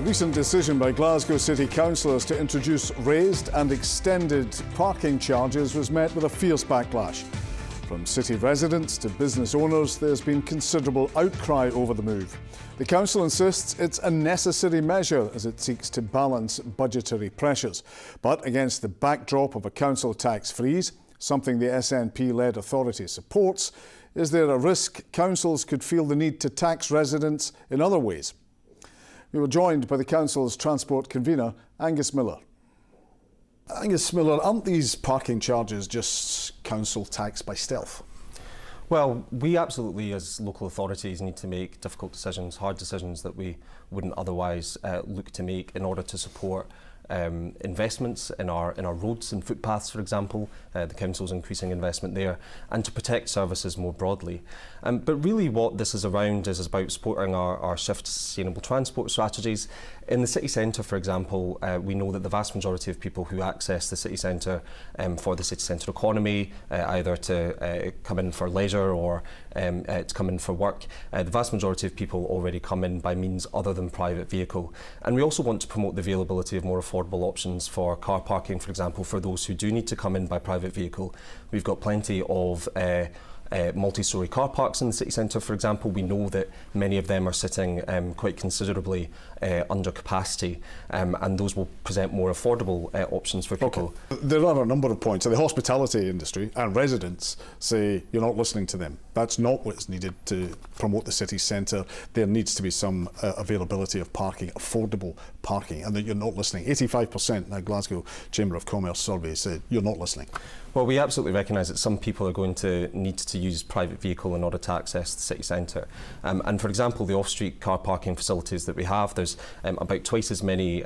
A recent decision by Glasgow City councillors to introduce raised and extended parking charges was met with a fierce backlash. From city residents to business owners, there's been considerable outcry over the move. The council insists it's a necessary measure as it seeks to balance budgetary pressures. But against the backdrop of a council tax freeze, something the SNP-led authority supports, is there a risk councils could feel the need to tax residents in other ways? We were joined by the council's transport convener, Angus Miller. Angus Miller, aren't these parking charges just council tax by stealth? Well, we absolutely, as local authorities, need to make difficult decisions, hard decisions that we wouldn't otherwise look to make in order to support investments in our roads and footpaths, for example. The council's increasing investment there, and to protect services more broadly. But really what this is around is about supporting our shift to sustainable transport strategies. In the city centre, for example, we know that the vast majority of people who access the city centre for the city centre economy, either to come in for leisure or to come in for work, the vast majority of people already come in by means other than private vehicle. And we also want to promote the availability of more affordable options for car parking, for example, for those who do need to come in by private vehicle. We've got plenty of multi-storey car parks in the city centre, for example. We know that many of them are sitting quite considerably under capacity, and those will present more affordable options for people. Okay. There are a number of points. So the hospitality industry and residents say you're not listening to them. That's not what's needed to promote the city centre. There needs to be some availability of parking, affordable parking, and that you're not listening. 85% in the Glasgow Chamber of Commerce survey said you're not listening. Well, we absolutely recognise that some people are going to need to use private vehicle in order to access the city centre. And for example, the off-street car parking facilities that we have, there's about twice as many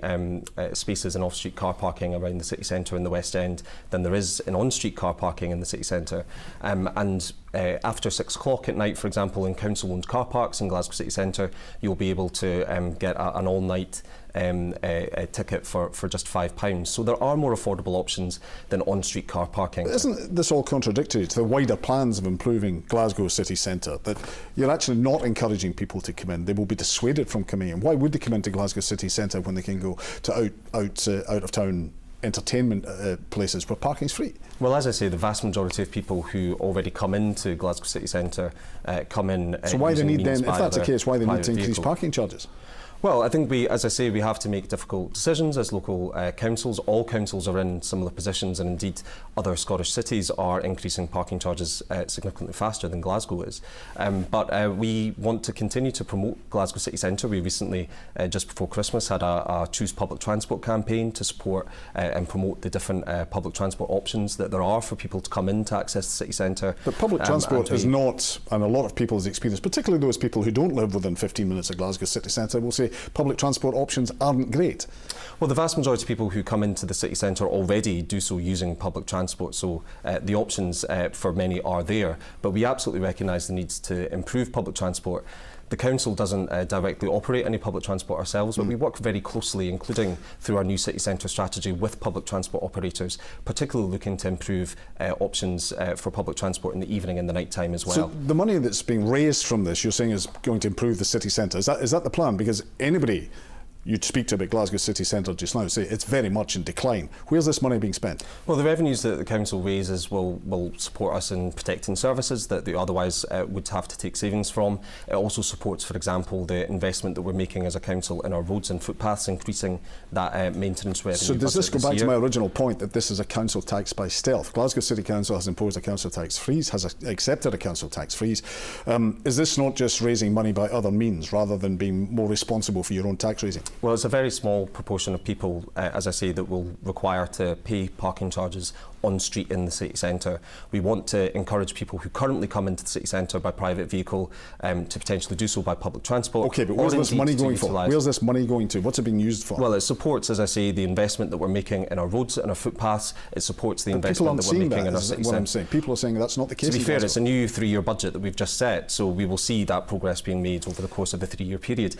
spaces in off-street car parking around the city centre in the West End than there is in on-street car parking in the city centre. After 6 o'clock at night, for example, in council-owned car parks in Glasgow City Centre, you'll be able to get an all-night a ticket for just £5. So there are more affordable options than on-street car parking. Isn't this all contradictory to the wider plans of improving Glasgow City Centre, that you're actually not encouraging people to come in? They will be dissuaded from coming in. Why would they come into Glasgow City Centre when they can go to out-of-town entertainment places where parking's free? Well, as I say, the vast majority of people who already come into Glasgow City Centre come in. So why they need then, if that's the case, why they need to increase parking charges? Well, I think as I say, we have to make difficult decisions as local councils. All councils are in similar positions, and indeed other Scottish cities are increasing parking charges significantly faster than Glasgow is. But we want to continue to promote Glasgow City Centre. We recently, just before Christmas, had a Choose Public Transport campaign to support and promote the different public transport options that there are for people to come in to access the city centre. But public transport is not, and a lot of people's experience, particularly those people who don't live within 15 minutes of Glasgow City Centre, will say public transport options aren't great. Well, the vast majority of people who come into the city centre already do so using public transport, so the options for many are there. But we absolutely recognise the needs to improve public transport. The council doesn't directly operate any public transport ourselves, but we work very closely, including through our new city centre strategy, with public transport operators, particularly looking to improve options for public transport in the evening and the night time as well. So the money that's being raised from this, you're saying, is going to improve the city centre. Is that the plan? Because anybody you'd speak to about Glasgow City Centre just now say it's very much in decline. Where's this money being spent? Well, the revenues that the council raises will support us in protecting services that they otherwise would have to take savings from. It also supports, for example, the investment that we're making as a council in our roads and footpaths, increasing that maintenance revenue. So does this go back to my original point that this is a council tax by stealth? Glasgow City Council has imposed a council tax freeze, has accepted a council tax freeze. Is this not just raising money by other means rather than being more responsible for your own tax raising? Well, it's a very small proportion of people, as I say, that will require to pay parking charges on street in the city centre. We want to encourage people who currently come into the city centre by private vehicle to potentially do so by public transport. Okay, but where's this money going for? Where's this money going to? What's it being used for? Well, it supports, as I say, the investment that we're making in our roads and our footpaths. It supports the investment that we're making in our city centre. I'm saying. People are saying that's not the case. To be fair, it's a new 3-year budget that we've just set, so we will see that progress being made over the course of the 3-year period.